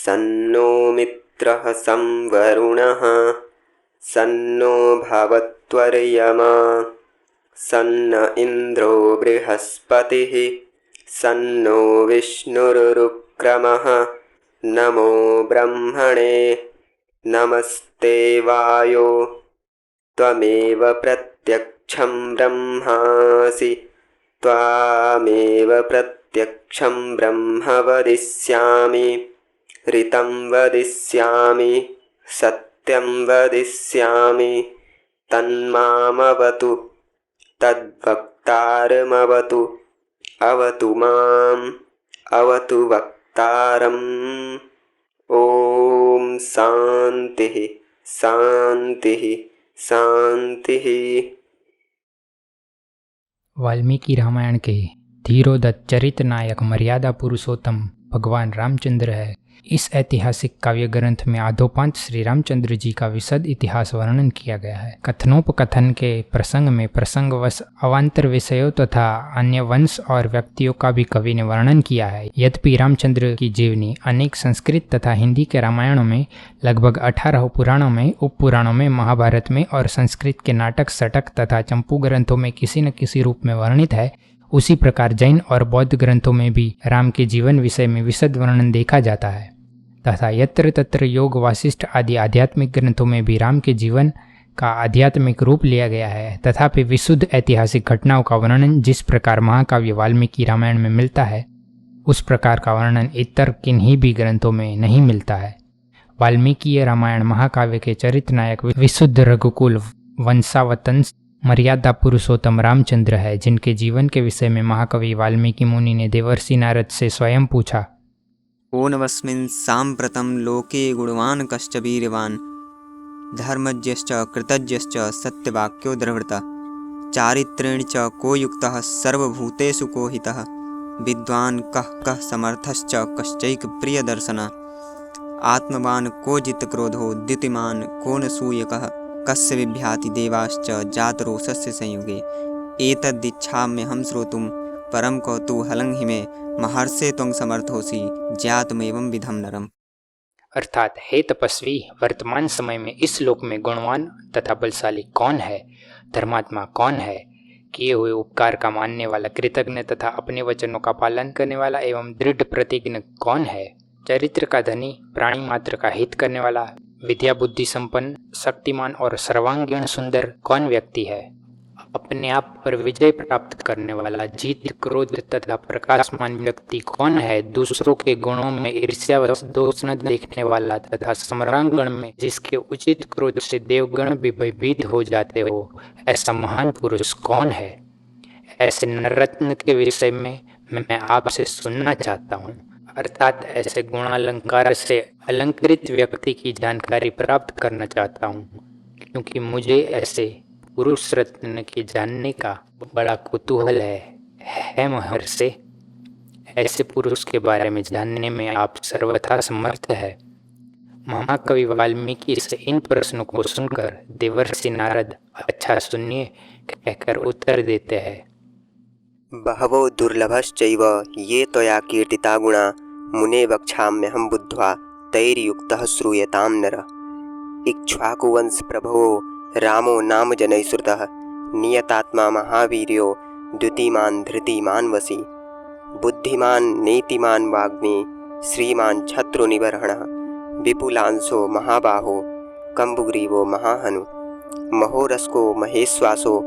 सन्नो मित्रः संवरुणः सन्नो भवत्वर्यमा सन्न इन्द्रो बृहस्पतिः सन्नो विष्णुरुक्रमः नमो ब्रह्मणे नमस्ते वायो त्वमेव प्रत्यक्षं ब्रह्मासि त्वामेव प्रत्यक्षं ब्रह्म वदिष्यामि ऋतं वदिष्यामि सत्यं वदिष्यामि तन्मामवतु तद्वक्तारमवतु अवतु माम् अवतु वक्तारम्। ॐ शान्तिः शान्तिः शान्तिः। वाल्मीकि रामायण के धीरोदत्त चरित नायक मर्यादा पुरुषोत्तम भगवान रामचंद्र है। इस ऐतिहासिक काव्य ग्रंथ में आदोपांत श्री रामचंद्र जी का विशद इतिहास वर्णन किया गया है। कथनोपकथन के प्रसंग में प्रसंगवश अवान्तर विषयों तथा अन्य वंश और व्यक्तियों का भी कवि ने वर्णन किया है। यद्यपि रामचंद्र की जीवनी अनेक संस्कृत तथा हिंदी के रामायणों में, लगभग 18 पुराणों में, उप पुराणों में, महाभारत में और संस्कृत के नाटक, शतक तथा चंपू ग्रंथों में किसी न किसी रूप में वर्णित है, उसी प्रकार जैन और बौद्ध ग्रंथों में भी राम के जीवन विषय में विशद वर्णन देखा जाता है तथा यत्र तत्र योग, वासिष्ठ आदि आध्यात्मिक ग्रंथों में भी राम के जीवन का आध्यात्मिक रूप लिया गया है। तथापि विशुद्ध ऐतिहासिक घटनाओं का वर्णन जिस प्रकार महाकाव्य वाल्मीकि रामायण में मिलता है, उस प्रकार का वर्णन इतर किन्हीं भी ग्रंथों में नहीं मिलता है। वाल्मीकि रामायण महाकाव्य के चरित्र नायक विशुद्ध रघुकुल वंशावतंस मर्यादा पुरुषोत्तम रामचंद्र है, जिनके जीवन के विषय में महाकवि वाल्मीकि मुनि ने देवर्षि नारद से स्वयं पूछा। ऊनवस्मिन् साम्प्रतं लोके गुणवान् कश्च वीर्यवान् धर्मज्ञश्च कृतज्ञश्च सत्यवाक्यो दृढव्रतः चारित्रेण च को युक्तः सर्वभूतेषु को हितः विद्वान् कः समर्थश्च कश्चैक प्रियदर्शनः आत्मवान् को जितक्रोधो द्युतिमान् को न सूयकः कस्य विभ्याति देवाश्च जातरोषस्य संयुगे एतद्दिच्छाम्यहं श्रोतुं परम कौतूहलं हि मे महर्षे त्वं समर्थोसि ज्ञातमेवं विधम नरम। अर्थात, हे तपस्वी, वर्तमान समय में इस लोक में गुणवान तथा बलशाली कौन है, धर्मात्मा कौन है, किए हुए उपकार का मानने वाला, कृतज्ञ तथा अपने वचनों का पालन करने वाला एवं दृढ़ प्रतिज्ञ कौन है, चरित्र का धनी, प्राणी मात्र का हित करने वाला, विद्या बुद्धि संपन्न, शक्तिमान और सर्वांगीण सुंदर कौन व्यक्ति है, अपने आप पर विजय प्राप्त करने वाला, जीत, क्रोध तथा प्रकाशमान व्यक्ति कौन है, दूसरों के गुणों में ईर्ष्यावश दोष न देखने वाला तथा सम्रांगण में जिसके उचित क्रोध से देवगण भी भयभीत हो जाते हो, ऐसा महान पुरुष कौन है। ऐसे नररत्न के विषय में मैं आपसे सुनना चाहता हूँ। अर्थात ऐसे गुणालंकार से अलंकृत व्यक्ति की जानकारी प्राप्त करना चाहता हूँ, क्योंकि मुझे ऐसे पुरुष रत्न के जानने का बड़ा कुतूहल है महर्षि। ऐसे पुरुष के बारे में जानने में आप सर्वथा समर्थ है। महाकवि वाल्मीकि से इन प्रश्नों को सुनकर देवर्षि नारद अच्छा सुनिए कहकर उत्तर देते हैं। बहवो दुर्लभश्चैव ये त्वया कीर्तिता गुणा मुने वक्ष्याम्यहं बुद्ध्वा तैर्युक्तः श्रूयतां नरः। इक्ष्वाकुवंश प्रभवो रामो नाम जनैश्रुतः नियतात्मा महावीर्यो द्युतिमान् धृतिमान् वशी बुद्धिमान् नीतिमान् वाग्मी श्रीमान् शत्रुनिबर्हणः विपुलांशो महाबाहो कम्बुग्रीवो महाहनु महोरस्को महेश्वासो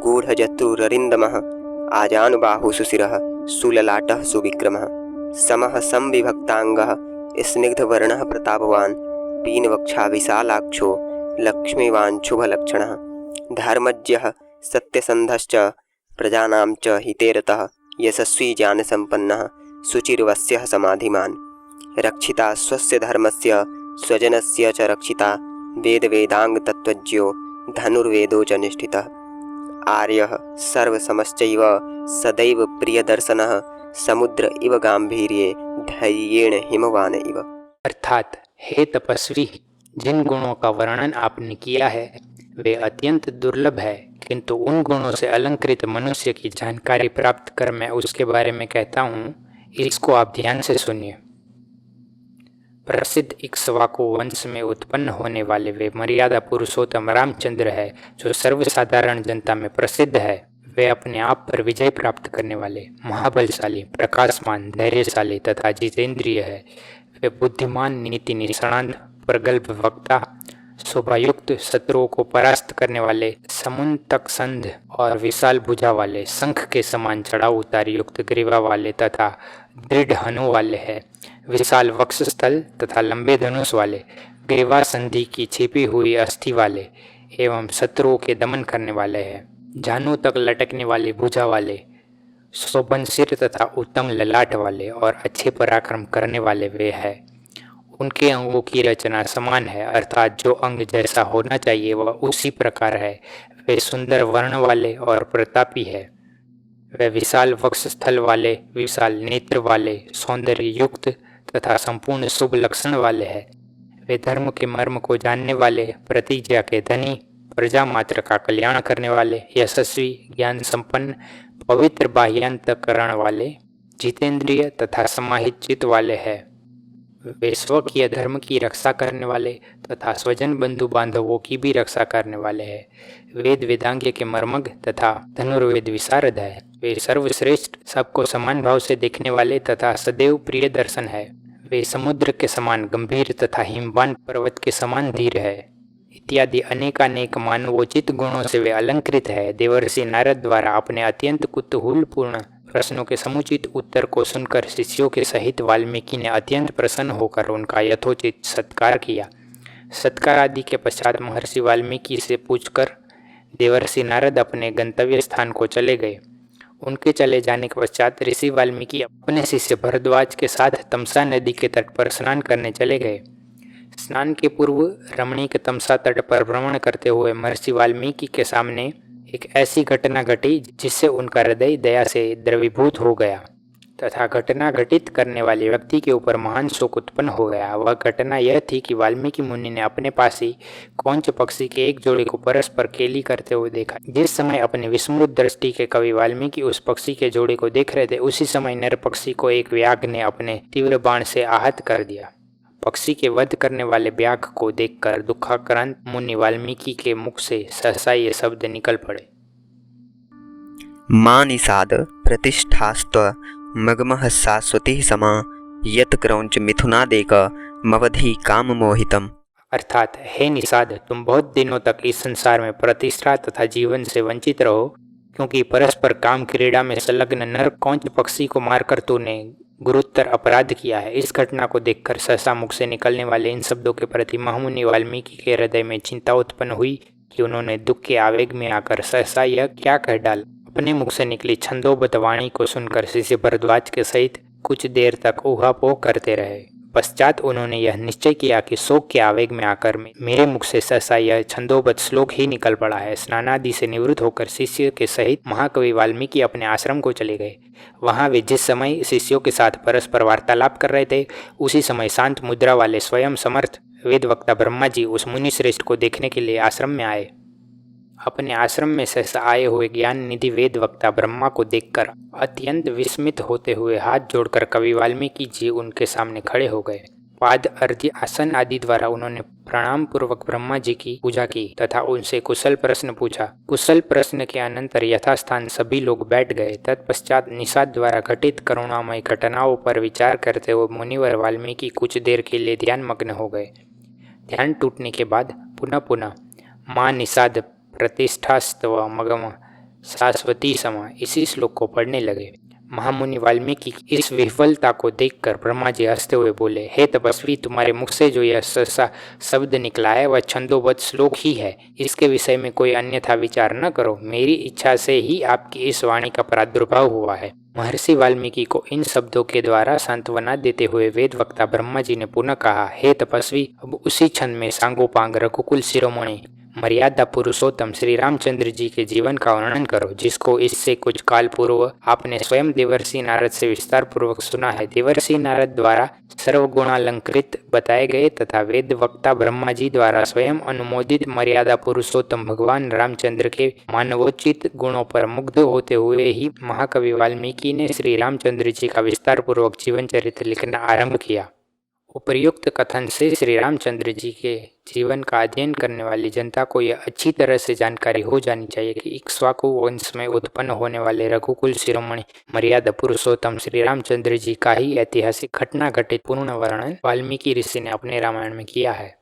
गूढजत्रुररिन्दमः आजानुबाहु सुशिरः सुललाटः सुविक्रमः समः संविभक्तांगः स्निग्धवर्णः प्रतापवान् पीनवक्षा विशालाक्षो लक्ष्मीवान् शुभलक्षणः धर्मज्ञः सत्यसन्धश्च प्रजानां च हितेरतः यशस्वी ज्ञानसम्पन्नः शुचिर्वस्यः समाधिमान् रक्षिता स्वस्य धर्मस्य स्वजनस्य च रक्षिता वेदवेदाङ्गतत्त्वज्ञो धनुर्वेदो च निष्ठितः आर्यः सर्वसमश्चैव सदैव प्रियदर्शनः समुद्र इव गांभीर्ये धैर्येण हिमवान इव। अर्थात, हे तपस्वी, जिन गुणों का वर्णन आपने किया है वे अत्यंत दुर्लभ है, किंतु उन गुणों से अलंकृत मनुष्य की जानकारी प्राप्त कर मैं उसके बारे में कहता हूँ। इसको आप ध्यान से सुनिए। प्रसिद्ध इक्ष्वाकु वंश में उत्पन्न होने वाले वे मर्यादा पुरुषोत्तम रामचंद्र है, जो सर्वसाधारण जनता में प्रसिद्ध है। वे अपने आप पर विजय प्राप्त करने वाले, महाबलशाली, प्रकाशमान, धैर्यशाली तथा जितेंद्रिय है। वे बुद्धिमान, नीति निष्णात, प्रगल्भ वक्ता, शोभायुक्त, शत्रुओं को परास्त करने वाले, समुन्नत संध और विशाल भुजा वाले, शंख के समान चढ़ाऊ उतार युक्त ग्रीवा वाले तथा दृढ़ हनु वाले हैं। विशाल वक्षस्थल तथा लंबे धनुष वाले, ग्रीवा संधि की छिपी हुई अस्थि वाले एवं शत्रुओं के दमन करने वाले हैं। जानु तक लटकने वाली भुजा वाले, शोभन सिर तथा उत्तम ललाट वाले और अच्छे पराक्रम करने वाले वे हैं। उनके अंगों की रचना समान है, अर्थात जो अंग जैसा होना चाहिए वह उसी प्रकार है। वे सुंदर वर्ण वाले और प्रतापी है। वे विशाल वक्षस्थल वाले, विशाल नेत्र वाले, सौंदर्य युक्त तथा संपूर्ण शुभ लक्षण वाले हैं। वे धर्म के मर्म को जानने वाले, प्रतिज्ञा के धनी, प्रजा मात्र का कल्याण करने वाले, यशस्वी, ज्ञान संपन्न, पवित्र बाह्यांतकरण वाले, जितेंद्रिय तथा समाहित चित्त वाले हैं। वे स्वकीय धर्म की रक्षा करने वाले तथा स्वजन बंधु बांधवों की भी रक्षा करने वाले हैं। वेद वेदांग के मर्मज्ञ तथा धनुर्वेद विशारद है। वे सर्वश्रेष्ठ, सबको समान भाव से देखने वाले तथा सदैव प्रिय दर्शन है। वे समुद्र के समान गंभीर तथा हिमवान पर्वत के समान धीर है, इत्यादि अनेकानेक मानवोचित गुणों से वे अलंकृत है। देवर्षि नारद द्वारा अपने अत्यंत कुतूहलपूर्ण प्रश्नों के समुचित उत्तर को सुनकर शिष्यों के सहित वाल्मीकि ने अत्यंत प्रसन्न होकर उनका यथोचित सत्कार किया। सत्कार आदि के पश्चात महर्षि वाल्मीकि से पूछकर देवर्षि नारद अपने गंतव्य स्थान को चले गए। उनके चले जाने के पश्चात ऋषि वाल्मीकि अपने शिष्य भरद्वाज के साथ तमसा नदी के तट पर स्नान करने चले गए। स्नान के पूर्व रमणीक तमसा तट पर भ्रमण करते हुए महर्षि वाल्मीकि के सामने एक ऐसी घटना घटी जिससे उनका हृदय दया से द्रवीभूत हो गया तथा घटना घटित करने वाले व्यक्ति के ऊपर महान शोक उत्पन्न हो गया। वह घटना यह थी कि वाल्मीकि मुनि ने अपने पास ही कौंच पक्षी के एक जोड़े को परस्पर केली करते हुए देखा। जिस समय अपने विस्मृत दृष्टि के कवि वाल्मीकि उस पक्षी के जोड़े को देख रहे थे, उसी समय नर पक्षी को एक व्याघ्र ने अपने तीव्र बाण से आहत कर दिया। पक्षी के वध करने वाले व्याघ्र को देखकर दुखाक्रांत मुनि वाल्मीकि के मुख से सहसा ये शब्द निकल पड़े। मा निषाद प्रतिष्ठास्त्व मगमः शाश्वती समा यत क्रौंच मिथुनादेक मवधि काम मोहितम। अर्थात, हे निषाद, तुम बहुत दिनों तक इस संसार में प्रतिष्ठा तथा जीवन से वंचित रहो, क्योंकि परस्पर काम क्रीड़ा में संलग्न नर कौंच पक्षी को मारकर तूने गुरुतर अपराध किया है। इस घटना को देखकर सहसा मुख से निकलने वाले इन शब्दों के प्रति महामुनि वाल्मीकि के हृदय में चिंता उत्पन्न हुई कि उन्होंने दुख के आवेग में आकर सहसा यह क्या कह डाला। अपने मुख से निकली छंदोबद्ध वाणी को सुनकर शिष्य भरद्वाज के सहित कुछ देर तक ऊहापोह करते रहे। पश्चात उन्होंने यह निश्चय किया कि शोक के आवेग में आकर मेरे मुख से सहसा यह छंदोबद्ध श्लोक ही निकल पड़ा है। स्नानादि से निवृत्त होकर शिष्य के सहित महाकवि वाल्मीकि अपने आश्रम को चले गए। वहां वे जिस समय शिष्यों के साथ परस्पर वार्तालाप कर रहे थे, उसी समय शांत मुद्रा वाले स्वयं समर्थ वेद वक्ता ब्रह्मा जी उस मुनि श्रेष्ठ को देखने के लिए आश्रम में आए। अपने आश्रम में सहसा आए हुए ज्ञान निधि वेद वक्ता ब्रह्मा को देखकर अत्यंत विस्मित होते हुए हाथ जोड़कर कवि वाल्मीकि जी उनके सामने खड़े हो गए। पाद, अर्घ्य, आसन आदि द्वारा उन्होंने प्रणाम पूर्वक ब्रह्मा जी की पूजा की तथा उनसे कुशल प्रश्न पूछा। कुशल प्रश्न के अनंतर यथास्थान सभी लोग बैठ गए। तत्पश्चात निषाद द्वारा घटित करुणामय घटनाओं पर विचार करते हुए मुनिवर वाल्मीकि कुछ देर के लिए ध्यान मग्न हो गए। ध्यान टूटने के बाद पुनः माँ निषाद प्रतिष्ठास्तव मगम शाश्वती समा इसी श्लोक को पढ़ने लगे। महामुनि वाल्मीकि की इस विफलता को देखकर ब्रह्मा जी हंसते हुए बोले, हे तपस्वी, तुम्हारे मुख से जो यह सहसा शब्द निकला है वह छंदोबद्ध श्लोक ही है। इसके विषय में कोई अन्यथा विचार न करो। मेरी इच्छा से ही आपकी इस वाणी का प्रादुर्भाव हुआ है। महर्षि वाल्मीकि को इन शब्दों के द्वारा सांत्वना देते हुए वेद वक्ता ब्रह्मा जी ने पुनः कहा, हे तपस्वी, अब उसी क्षण में सांगोपांग रघुकुल शिरोमणि मर्यादा पुरुषोत्तम श्री रामचंद्र जी के जीवन का वर्णन करो, जिसको इससे कुछ काल पूर्व आपने स्वयं देवर्षि नारद से विस्तार पूर्वक सुना है। देवर्षि नारद द्वारा सर्वगुणालंकृत बताए गए तथा वेद वक्ता ब्रह्मा जी द्वारा स्वयं अनुमोदित मर्यादा पुरुषोत्तम भगवान रामचंद्र के मानवोचित गुणों पर मुग्ध होते हुए ही महाकवि वाल्मीकि ने श्री रामचंद्र जी का विस्तार पूर्वक जीवन चरित्र लिखना आरंभ किया। उपर्युक्त कथन से श्री रामचंद्र जी के जीवन का अध्ययन करने वाली जनता को यह अच्छी तरह से जानकारी हो जानी चाहिए कि इक्ष्वाकु वंश में उत्पन्न होने वाले रघुकुल शिरोमणि मर्यादा पुरुषोत्तम श्री रामचंद्र जी का ही ऐतिहासिक घटना घटित पूर्ण वर्णन वाल्मीकि ऋषि ने अपने रामायण में किया है।